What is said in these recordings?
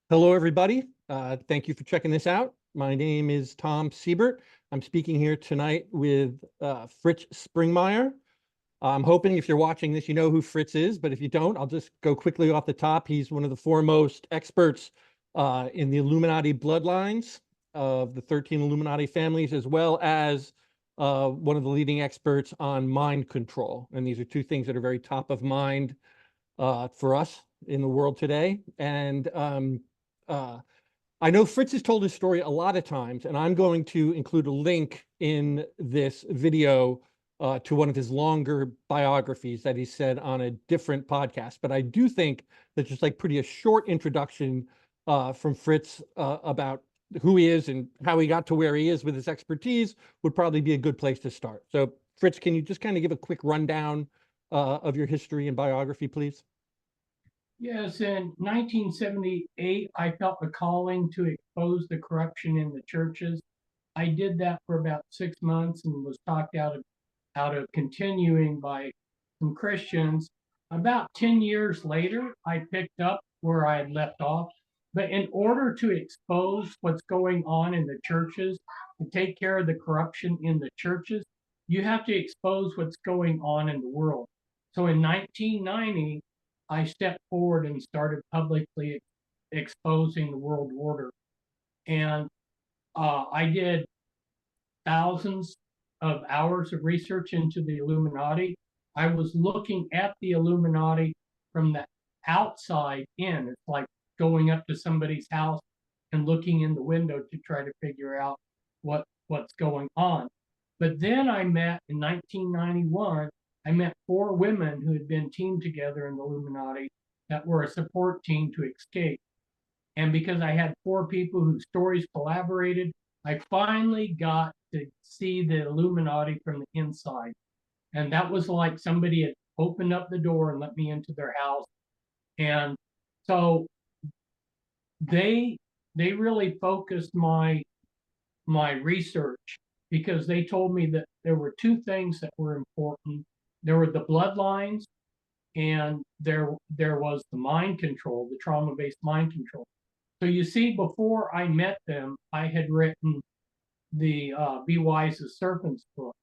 Hello, everybody. Thank you for checking this out. My name is Tom Siebert. I'm speaking here tonight with Fritz Springmeier. I'm hoping if you're watching this, you know who Fritz is, but if you don't, I'll just go quickly off the top. He's one of the foremost experts in the Illuminati bloodlines of the 13 Illuminati families, as well as one of the leading experts on mind control. And these are two things that are very top of mind for us in the world today. And uh, I know Fritz has told his story a lot of times, and I'm going to include a link in this video to one of his longer biographies that he said on a different podcast. But I do think that just like pretty a short introduction from Fritz about who he is and how he got to where he is with his expertise would probably be a good place to start. So Fritz, can you just kind of give a quick rundown of your history and biography, please? Yes, in 1978, I felt the calling to expose the corruption in the churches. I did that for about 6 months and was talked out of continuing by some Christians. About 10 years later, I picked up where I had left off. But in order to expose what's going on in the churches, to take care of the corruption in the churches, you have to expose what's going on in the world. So in 1990, I stepped forward and started publicly exposing the world order. And I did thousands of hours of research into the Illuminati. I was looking at the Illuminati from the outside in. It's like going up to somebody's house and looking in the window to try to figure out what's going on. But then I met in 1991, I met four women who had been teamed together in the Illuminati that were a support team to escape. And because I had four people whose stories collaborated, I finally got to see the Illuminati from the inside. And that was like somebody had opened up the door and let me into their house. And so they they really focused my research because they told me that there were two things that were important. There were the bloodlines and there was the mind control, the trauma-based mind control. So you see, before I met them, I had written the Be Wise as Serpents book.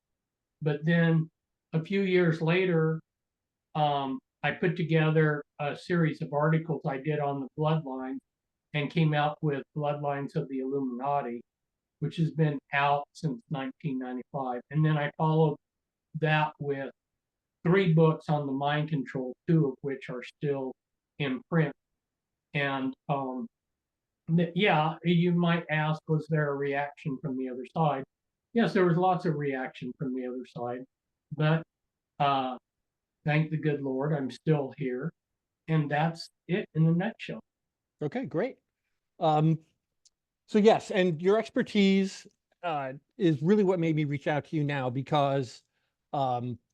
But then a few years later, I put together a series of articles I did on the bloodline and came out with Bloodlines of the Illuminati, which has been out since 1995. And then I followed that with three books on the mind control, two of which are still in print. And yeah, you might ask, was there a reaction from the other side? Yes, there was lots of reaction from the other side, but uh, thank the good Lord, I'm still here. And that's it in a nutshell. Okay, great. Um, So yes, and your expertise is really what made me reach out to you now because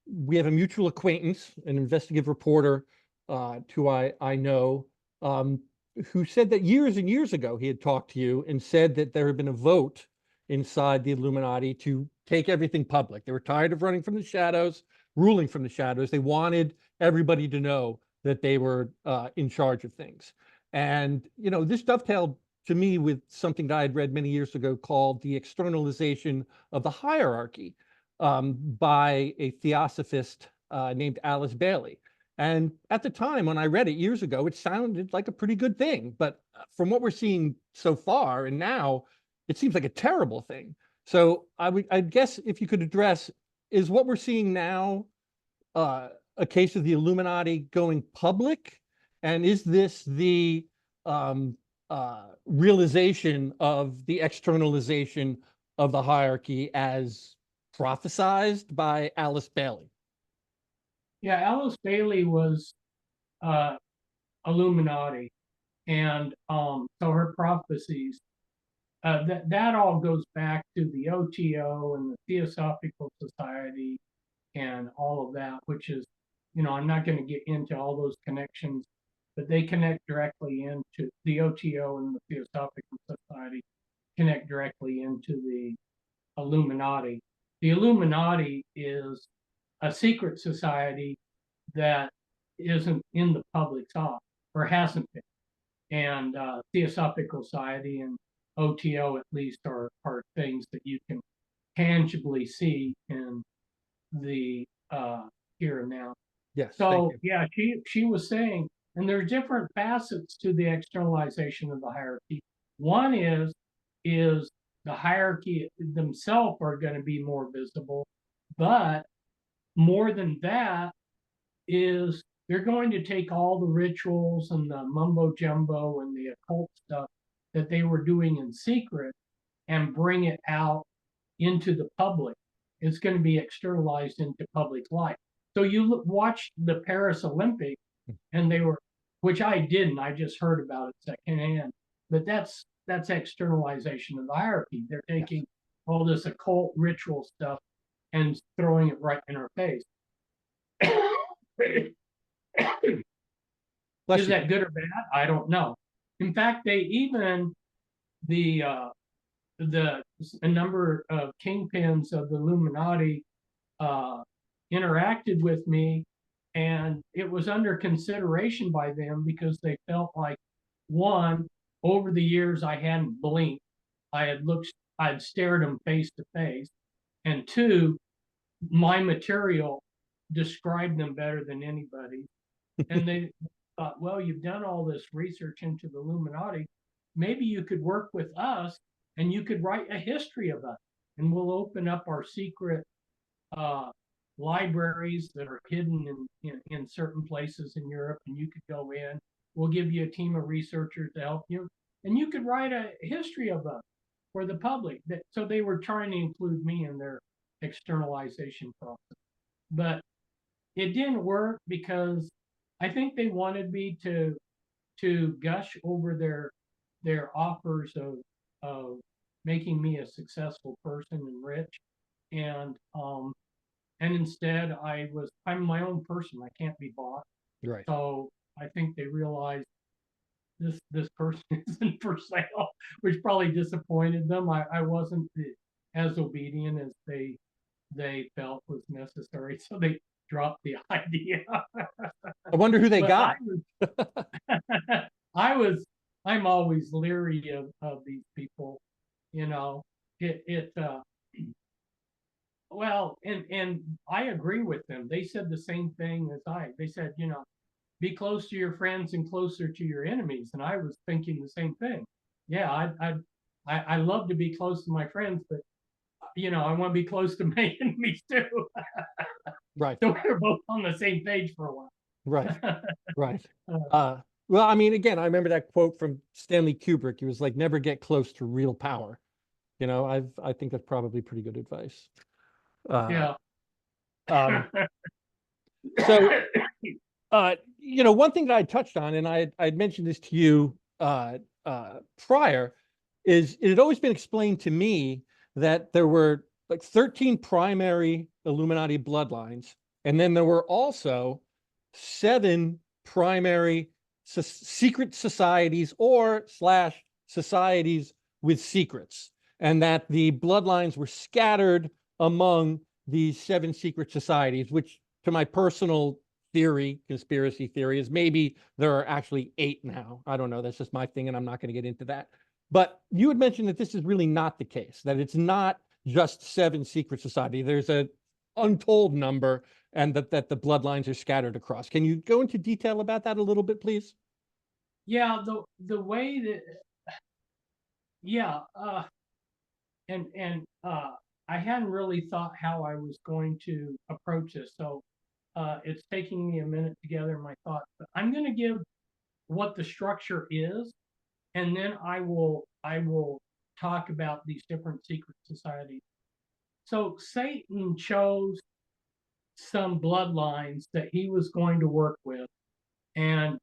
we have a mutual acquaintance, an investigative reporter who I know, um, who said that years and years ago he had talked to you and said that there had been a vote inside the Illuminati to take everything public. They were tired of running from the shadows, ruling from the shadows. They wanted everybody to know that they were in charge of things. And, you know, this dovetailed to me with something that I had read many years ago called the externalization of the hierarchy by a theosophist named Alice Bailey. And at the time when I read it years ago, it sounded like a pretty good thing. But from what we're seeing so far and now, it seems like a terrible thing. So I guess if you could address, is what we're seeing now a case of the Illuminati going public? And is this the realization of the externalization of the hierarchy as prophesized by Alice Bailey? Yeah, Alice Bailey was uh, Illuminati, and so her prophecies that all goes back to the OTO and the Theosophical Society and all of that, which is, I'm not going to get into all those connections, but they connect directly into the OTO and the Theosophical Society, connect directly into the Illuminati. The Illuminati is a secret society that isn't in the public's eye or hasn't been. and Theosophical Society and OTO at least are things that you can tangibly see in the here and now. Yes, thank So you. yeah, she was saying, and there's different facets to the externalization of the hierarchy. One is the hierarchy themselves are going to be more visible, but more than that is they're going to take all the rituals and the mumbo jumbo and the occult stuff that they were doing in secret and bring it out into the public. It's going to be externalized into public life. So you watch the Paris Olympics, and they were, which I didn't. I just heard about it secondhand. But that's externalization of the hierarchy. They're taking all this occult ritual stuff and throwing it right in our face. Bless Is you. that good or bad? I don't know. In fact, they even the a number of kingpins of the Illuminati uh, interacted with me, and it was under consideration by them because they felt like, one, over the years I hadn't blinked, I'd stared them face to face, and two, my material described them better than anybody. And they thought, well, you've done all this research into the Illuminati. Maybe you could work with us and you could write a history of us. And we'll open up our secret uh, libraries that are hidden in certain places in Europe, and you could go in. We'll give you a team of researchers to help you, and you could write a history of us for the public. So they were trying to include me in their externalization process, but it didn't work because I think they wanted me to gush over their offers of making me a successful person and rich, and instead I'm my own person. I can't be bought. Right. So I think they realized this person isn't for sale, which probably disappointed them. I wasn't as obedient as they felt was necessary, so they dropped the idea. I wonder who they But got. I was I'm always leery of these people. You know, it well, and I agree with them. They said the same thing as they said, be close to your friends and closer to your enemies. And I was thinking the same thing. Yeah, I love to be close to my friends, but I want to be close to my enemies too. Right. So we're both on the same page for a while. Right. Right. Well, I mean, again, I remember that quote from Stanley Kubrick. He was like, never get close to real power. I think that's probably pretty good advice. Yeah. Um, so, one thing that I touched on, and I'd mentioned this to you prior, is it had always been explained to me that there were like 13 primary Illuminati bloodlines, and then there were also 7 primary secret societies or / societies with secrets, and that the bloodlines were scattered among these 7 secret societies, which to my personal theory, conspiracy theory, is maybe there are actually 8 now. I don't know. That's just my thing, and I'm not going to get into that. But you had mentioned that this is really not the case, that it's not just 7 secret society. There's an untold number, and that the bloodlines are scattered across. Can you go into detail about that a little bit, please? Yeah, the way that yeah, and I hadn't really thought how I was going to approach this, so it's taking me a minute to gather my thoughts. But I'm going to give what the structure is, and then I will talk about these different secret societies. So Satan chose some bloodlines that he was going to work with, and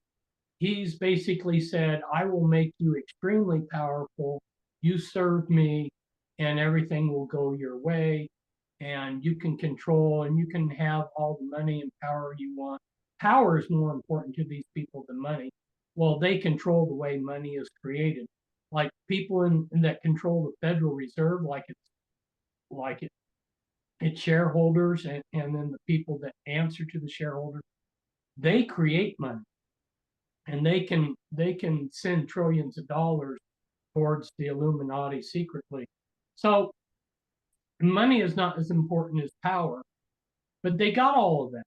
he's basically said, I will make you extremely powerful. You serve me, and everything will go your way. And you can control and you can have all the money and power you want. Power is more important to these people than money. Well, they control the way money is created. Like people that control the Federal Reserve, it's shareholders, and then the people that answer to the shareholders, they create money. and they can send trillions of dollars towards the Illuminati secretly. So money is not as important as power, but they got all of that.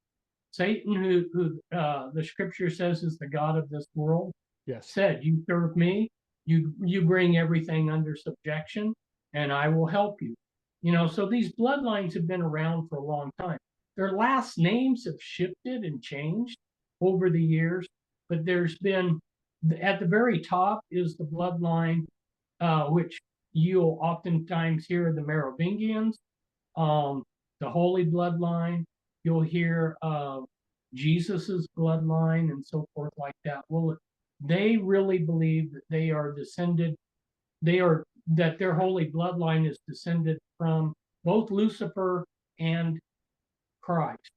Satan, who the scripture says is the god of this world, Yes. said, "You serve me, you bring everything under subjection, and I will help you." You know, so these bloodlines have been around for a long time. Their last names have shifted and changed over the years, but there's been at the very top is the bloodline, which you'll oftentimes hear the Merovingians, the Holy Bloodline. You'll hear Jesus's bloodline and so forth like that. Well, they really believe that they are descended, that their holy bloodline is descended from both Lucifer and Christ.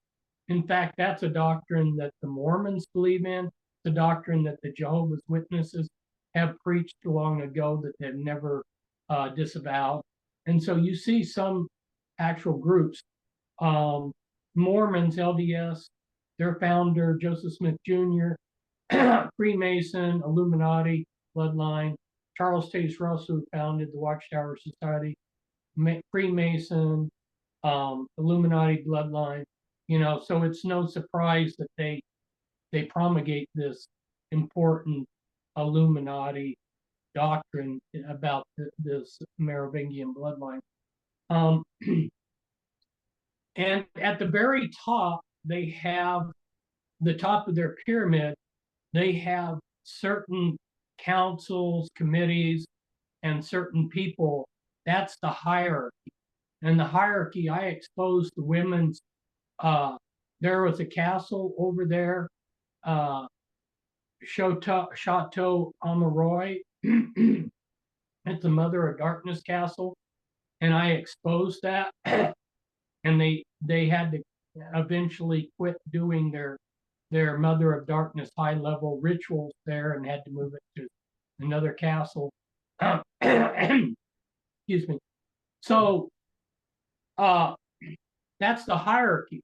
In fact, that's a doctrine that the Mormons believe in, the doctrine that the Jehovah's Witnesses have preached long ago that they've never disavowed. And so you see some actual groups, Mormons, LDS, their founder, Joseph Smith Jr., Freemason, Illuminati, Bloodline, Charles Taze Russell, who founded the Watchtower Society, Freemason, Illuminati, Bloodline. You know, so it's no surprise that they promulgate this important Illuminati doctrine about this Merovingian bloodline. And at the very top, they have the top of their pyramid, they have certain councils, committees, and certain people. That's the hierarchy. And the hierarchy, I exposed the women's, there was a castle over there, Chateau Amaroy. It's the Mother of Darkness castle. And I exposed that. And they had to eventually quit doing their Mother of Darkness high level rituals there and had to move it to another castle. Excuse me. So that's the hierarchy,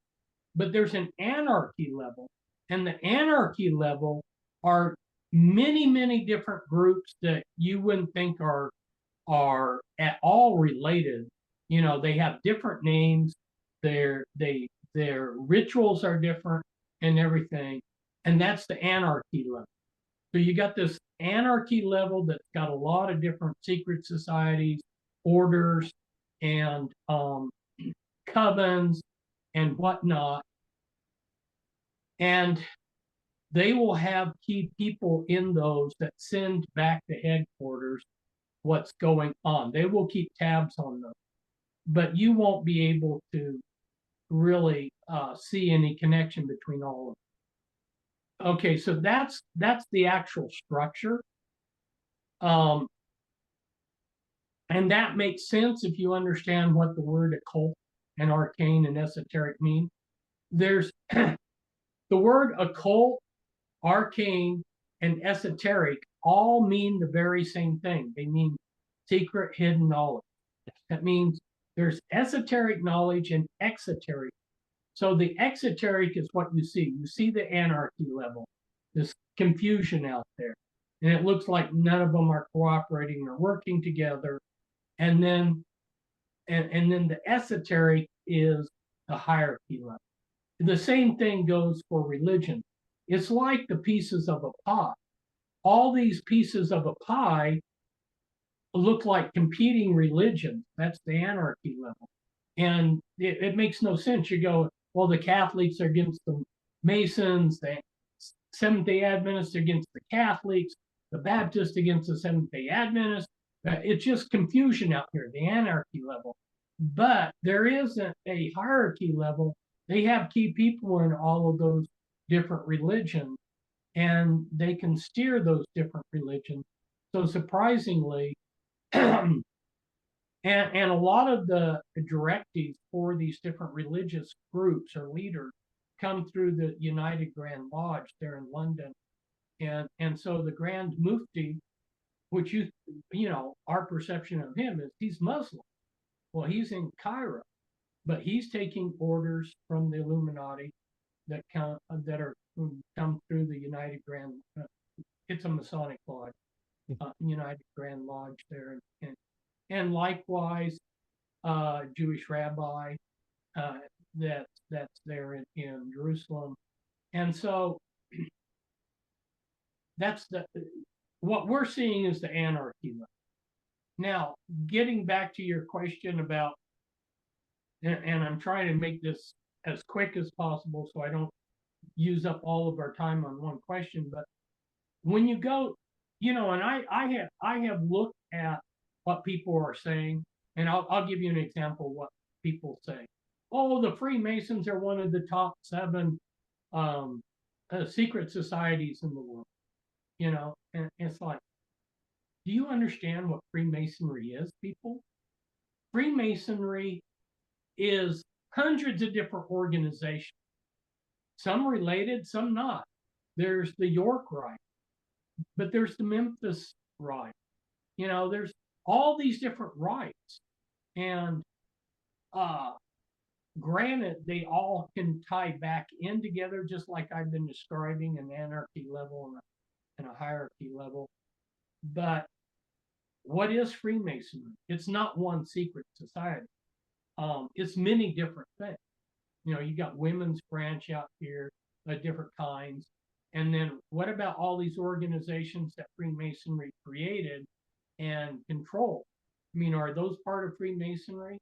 but there's an anarchy level, and the anarchy level are many different groups that you wouldn't think are at all related. You know, they have different names, their rituals are different and everything, and that's the anarchy level. So you got this anarchy level that's got a lot of different secret societies, orders, and covens and whatnot, and they will have key people in those that send back to headquarters what's going on. They will keep tabs on them, but you won't be able to really see any connection between all of them. Okay, so that's the actual structure. And that makes sense if you understand what the word occult and arcane and esoteric mean. There's the word occult, arcane, and esoteric all mean the very same thing. They mean secret, hidden knowledge. That means there's esoteric knowledge and exoteric. So the exoteric is what you see. You see the anarchy level, this confusion out there. And it looks like none of them are cooperating or working together. And then the esoteric is the hierarchy level. The same thing goes for religion. It's like the pieces of a pie. All these pieces of a pie look like competing religions. That's the anarchy level. And it makes no sense. You go, well, the Catholics are against the Masons, the Seventh-day Adventists against the Catholics, the Baptists against the Seventh-day Adventists. It's just confusion out here, the anarchy level. But there isn't a hierarchy level. They have key people in all of those different religions, and they can steer those different religions. So surprisingly, and a lot of the directives for these different religious groups or leaders come through the United Grand Lodge there in London. And so the Grand Mufti, which you know, our perception of him is he's Muslim. Well, he's in Cairo, but he's taking orders from the Illuminati that come through the United Grand it's a Masonic lodge, United Grand Lodge there, and likewise, Jewish rabbi that's there in Jerusalem, and so that's what we're seeing is the anarchy level. Now, getting back to your question about, and I'm trying to make this as quick as possible so I don't use up all of our time on one question, but when you go, and I have looked at what people are saying, and I'll give you an example of what people say. Oh, the Freemasons are one of the top 7 secret societies in the world, and it's like, do you understand what Freemasonry is, people? Freemasonry is hundreds of different organizations, some related, some not. There's the York Rite, but there's the Memphis Rite. There's all these different rites, and granted, they all can tie back in together, just like I've been describing an anarchy level and a hierarchy level. But what is Freemasonry? It's not one secret society. It's many different things. You got women's branch out here, different kinds. And then what about all these organizations that Freemasonry created and controlled? Are those part of Freemasonry?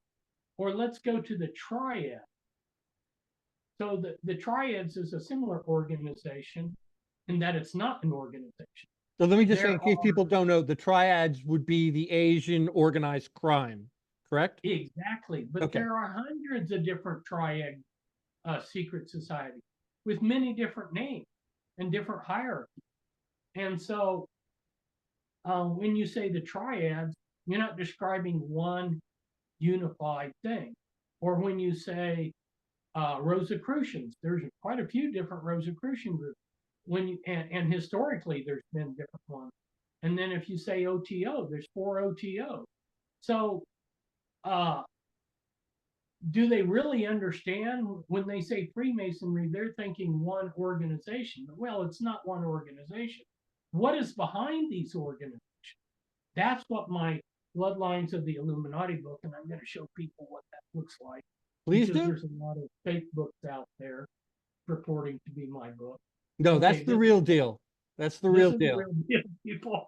Or let's go to the Triad. So the Triads is a similar organization in that it's not an organization. So let me just say, in case people don't know, the Triads would be the Asian organized crime, correct? Exactly. But Okay. there are hundreds of different Triad secret societies with many different names and different hierarchies. And so when you say the Triads, you're not describing one unified thing. Or when you say Rosicrucians, there's quite a few different Rosicrucian groups. And historically, there's been different ones. And then if you say OTO, there's 4 OTO. So do they really understand when they say Freemasonry, they're thinking one organization? Well, it's not one organization. What is behind these organizations? That's what my Bloodlines of the Illuminati book, and I'm going to show people what that looks like. Please because do. There's a lot of fake books out there purporting to be my book. No, that's the real deal. That's the real deal. The real deal, people.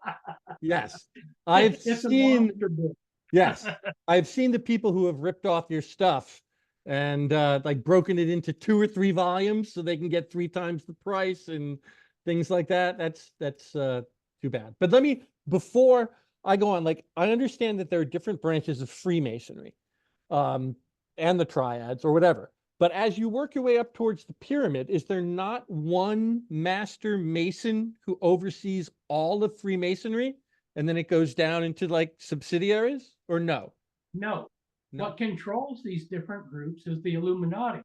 Yes. I've It's seen, a book. yes, I've seen the people who have ripped off your stuff and like broken it into 2 or 3 volumes so they can get 3 times the price and things like that. That's too bad. But let me, before I go on, like, I understand that there are different branches of Freemasonry and the Triads or whatever. But as you work your way up towards the pyramid, is there not one master mason who oversees all of Freemasonry? And then it goes down into like subsidiaries, or no? No. What controls these different groups is the Illuminati.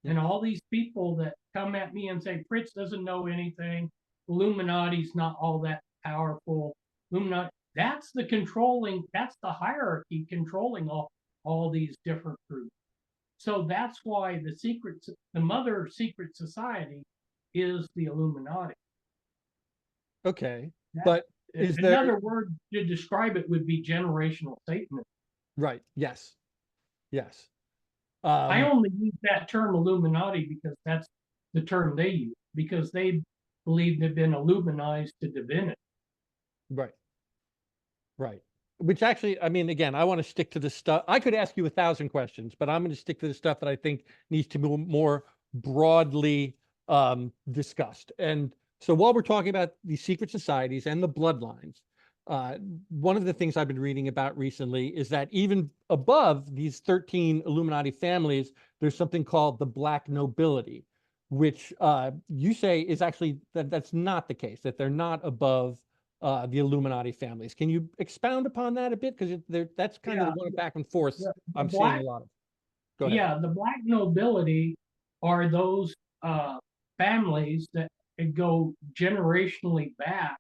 And all these people that come at me and say, Fritz doesn't know anything, Illuminati's not all that powerful. Illuminati, that's the hierarchy controlling all these different groups. So that's why the mother secret society is the Illuminati. Okay. But is there another word to describe it would be generational Satanism. Right. Yes. Yes. I only use that term Illuminati because that's the term they use, because they believe they've been illuminized to divinity. Right. Right. Which actually, I mean, again, I want to stick to the stuff. I could ask you 1,000 questions, but I'm going to stick to the stuff that I think needs to be more broadly discussed. And so while we're talking about the secret societies and the bloodlines, one of the things I've been reading about recently is that even above these 13 Illuminati families, there's something called the Black Nobility, which you say is actually that's not the case, that they're not above the Illuminati families. Can you expound upon that a bit? Because that's kind of the one back and forth I'm seeing a lot of. Go ahead. Yeah, the Black Nobility are those families that go generationally back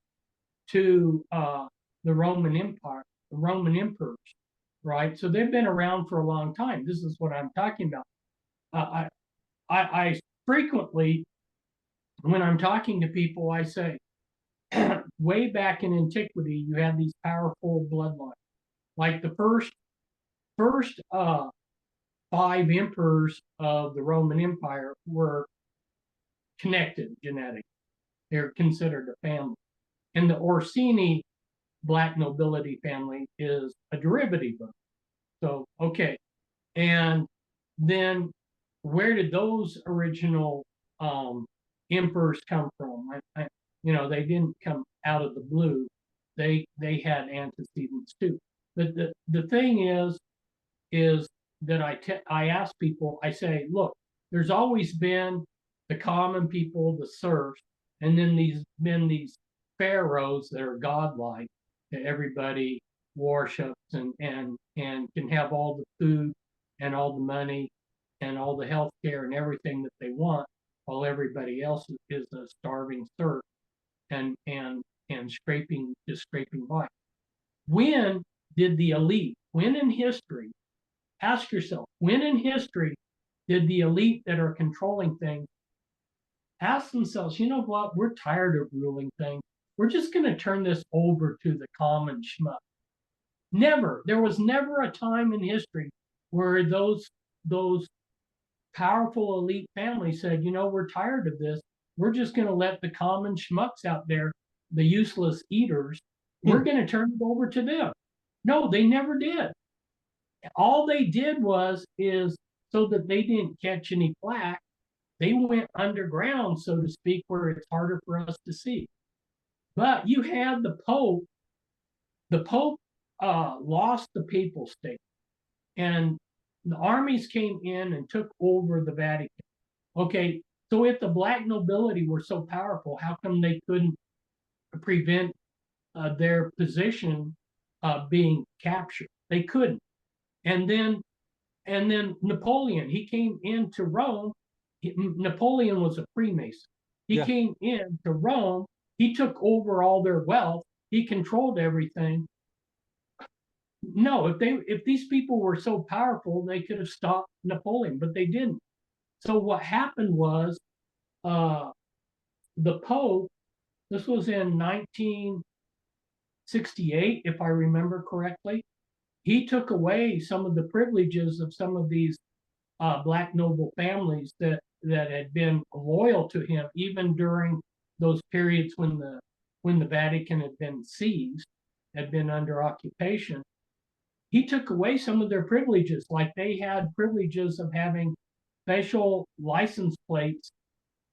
to the Roman Empire, the Roman emperors, right? So they've been around for a long time. This is what I'm talking about. I frequently, when I'm talking to people, I say, way back in antiquity, you had these powerful bloodlines. Like the first 5 emperors of the Roman Empire were connected genetically. They're considered a family. And the Orsini black nobility family is a derivative of it. So, okay. And then where did those original emperors come from? They didn't come out of the blue. They had antecedents too. But the thing is that I ask people, I say, look, there's always been the common people, the serfs, and then these pharaohs that are godlike that everybody worships and can have all the food and all the money and all the health care and everything that they want, while everybody else is a starving serf and scraping by. When did the elite, when in history, ask yourself, when in history did the elite that are controlling things ask themselves, you know what, we're tired of ruling things. We're just going to turn this over to the common schmuck. Never. There was never a time in history where those powerful elite families said, we're tired of this. We're just going to let the common schmucks out there, the useless eaters, we're going to turn it over to them. No, they never did. All they did is so that they didn't catch any flack, they went underground, so to speak, where it's harder for us to see. But you had the Pope. The Pope lost the papal state, and the armies came in and took over the Vatican. Okay, so if the black nobility were so powerful, how come they couldn't prevent their position being captured? They couldn't. And then Napoleon, he came into Rome. Napoleon was a Freemason. He came into Rome. He took over all their wealth. He controlled everything. No, if these people were so powerful, they could have stopped Napoleon, but they didn't. So what happened was the Pope, this was in 1968, if I remember correctly, he took away some of the privileges of some of these black noble families that had been loyal to him, even during those periods when the Vatican had been seized, had been under occupation. He took away some of their privileges, like they had privileges of having special license plates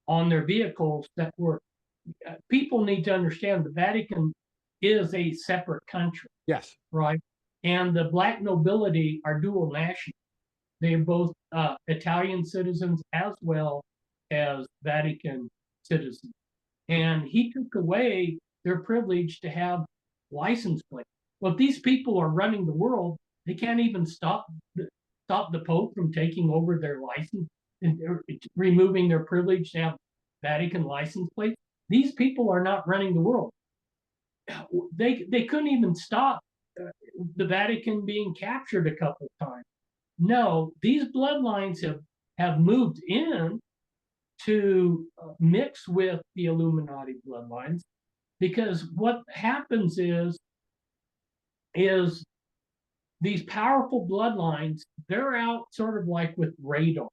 on their vehicles that were, people need to understand the Vatican is a separate country. Yes. Right. And the black nobility are dual national. They are both Italian citizens as well as Vatican citizens. And he took away their privilege to have license plates. Well, if these people are running the world, they can't even stop the Pope from taking over their license and removing their privilege to have Vatican license plates. These people are not running the world. They couldn't even stop the Vatican being captured a couple of times. No, these bloodlines have moved in to mix with the Illuminati bloodlines, because what happens is these powerful bloodlines, they're out sort of like with radar,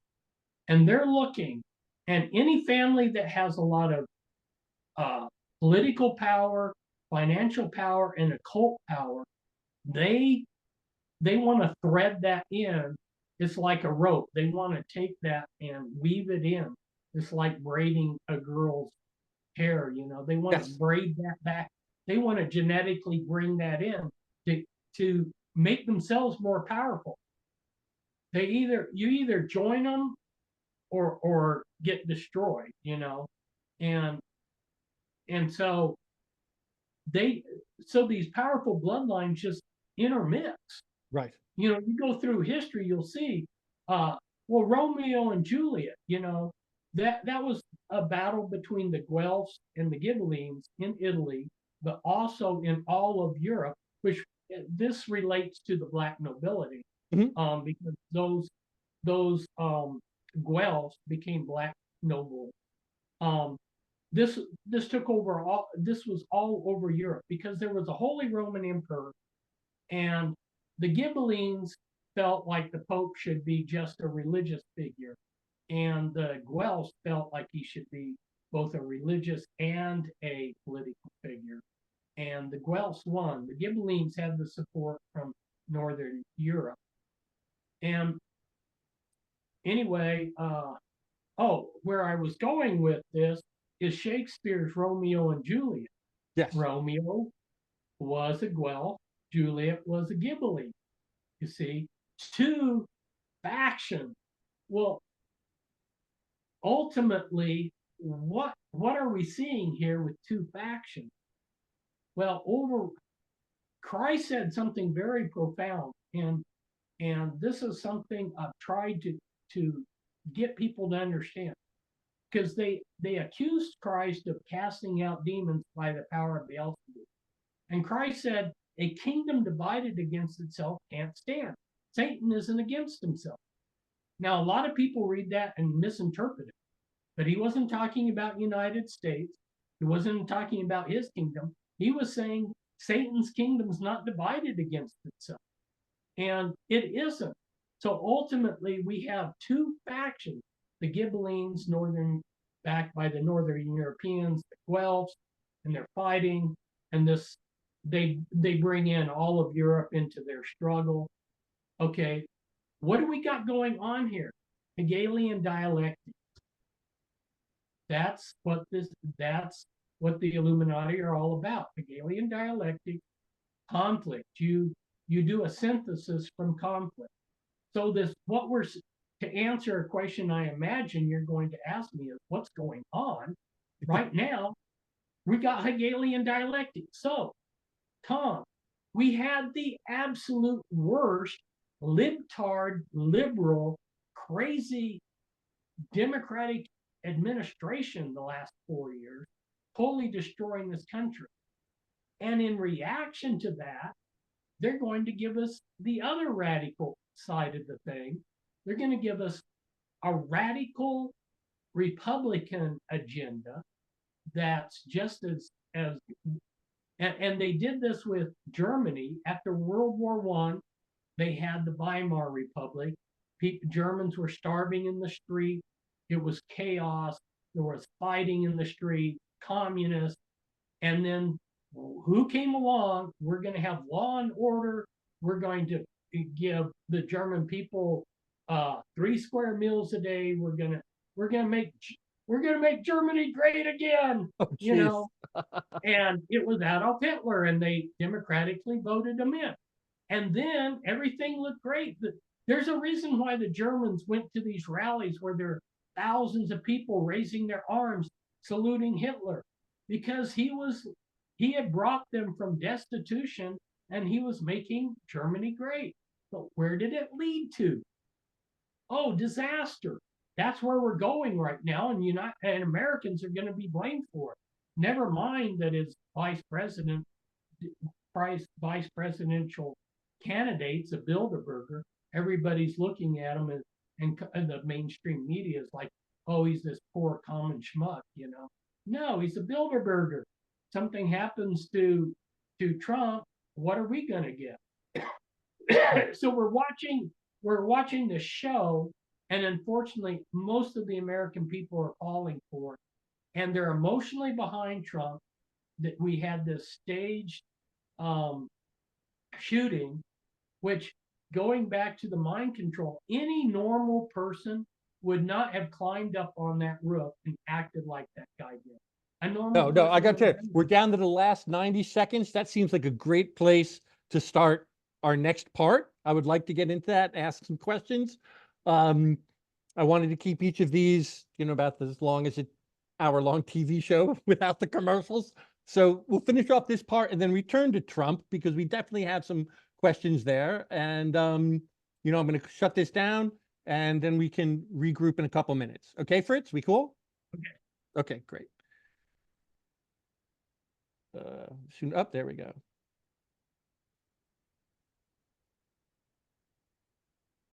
and they're looking, and any family that has a lot of political power, financial power, and occult power, they want to thread that in. It's like a rope. They want to take that and weave it in. It's like braiding a girl's hair, they want to braid that back. They want to genetically bring that in to make themselves more powerful. You either join them or get destroyed, and so these powerful bloodlines just intermix. Right. You go through history, you'll see, Romeo and Juliet, that was a battle between the Guelphs and the Ghibellines in Italy, but also in all of Europe, which this relates to the black nobility, because those Guelphs became black noble. this took over all. This was all over Europe because there was a Holy Roman Emperor, and the Ghibellines felt like the Pope should be just a religious figure, and the Guelphs felt like he should be both a religious and a political figure. And the Guelphs won. The Ghibellines had the support from Northern Europe. And anyway, where I was going with this is Shakespeare's Romeo and Juliet. Yes. Romeo was a Guelph, Juliet was a Ghibelline. You see, two factions. Well, ultimately, what are we seeing here with two factions? Well, Christ said something very profound, and this is something I've tried to get people to understand, because they accused Christ of casting out demons by the power of Beelzebub, and Christ said, "A kingdom divided against itself can't stand." Satan isn't against himself. Now, a lot of people read that and misinterpret it, but he wasn't talking about United States. He wasn't talking about his kingdom. He was saying Satan's kingdom's not divided against itself. And it isn't. So ultimately, we have two factions, the Ghibellines, backed by the Northern Europeans, the Guelphs, and they're fighting. And they bring in all of Europe into their struggle. Okay, what do we got going on here? Hegelian dialectics. That's what the Illuminati are all about. Hegelian dialectic, conflict. You do a synthesis from conflict. So to answer a question I imagine you're going to ask me is what's going on right now. We got Hegelian dialectic. So, Tom, we had the absolute worst libtard, liberal, crazy Democratic administration the last 4 years, totally destroying this country. And in reaction to that, they're going to give us the other radical side of the thing. They're going to give us a radical Republican agenda that's just as and they did this with Germany after World War I. They had the Weimar Republic. Germans were starving in the street. It was chaos. There was fighting in the street, communists. And then who came along? We're going to have law and order. We're going to give the German people 3 square meals a day. We're gonna make Germany great again. Oh, you know. And it was Adolf Hitler, and they democratically voted him in. And then everything looked great. There's a reason why the Germans went to these rallies where there are thousands of people raising their arms, saluting Hitler, because he had brought them from destitution and he was making Germany great. But where did it lead to? Oh, disaster. That's where we're going right now, and Americans are going to be blamed for it. Never mind that his vice presidential candidate's a Bilderberger. Everybody's looking at him and the mainstream media is like, oh, he's this poor common schmuck, No, he's a Bilderberger. Something happens to Trump, what are we going to get? So we're watching the show, and unfortunately, most of the American people are falling for it, and they're emotionally behind Trump. That we had this staged shooting, which, going back to the mind control, any normal person would not have climbed up on that roof and acted like that guy did. No, I got to. We're down to the last 90 seconds. That seems like a great place to start our next part. I would like to get into that, ask some questions. I wanted to keep each of these, about as long as an hour-long TV show without the commercials. So we'll finish off this part and then return to Trump, because we definitely have some questions there. And, I'm going to shut this down and then we can regroup in a couple minutes. Okay, Fritz, we cool? Okay, great. Soon up, there we go.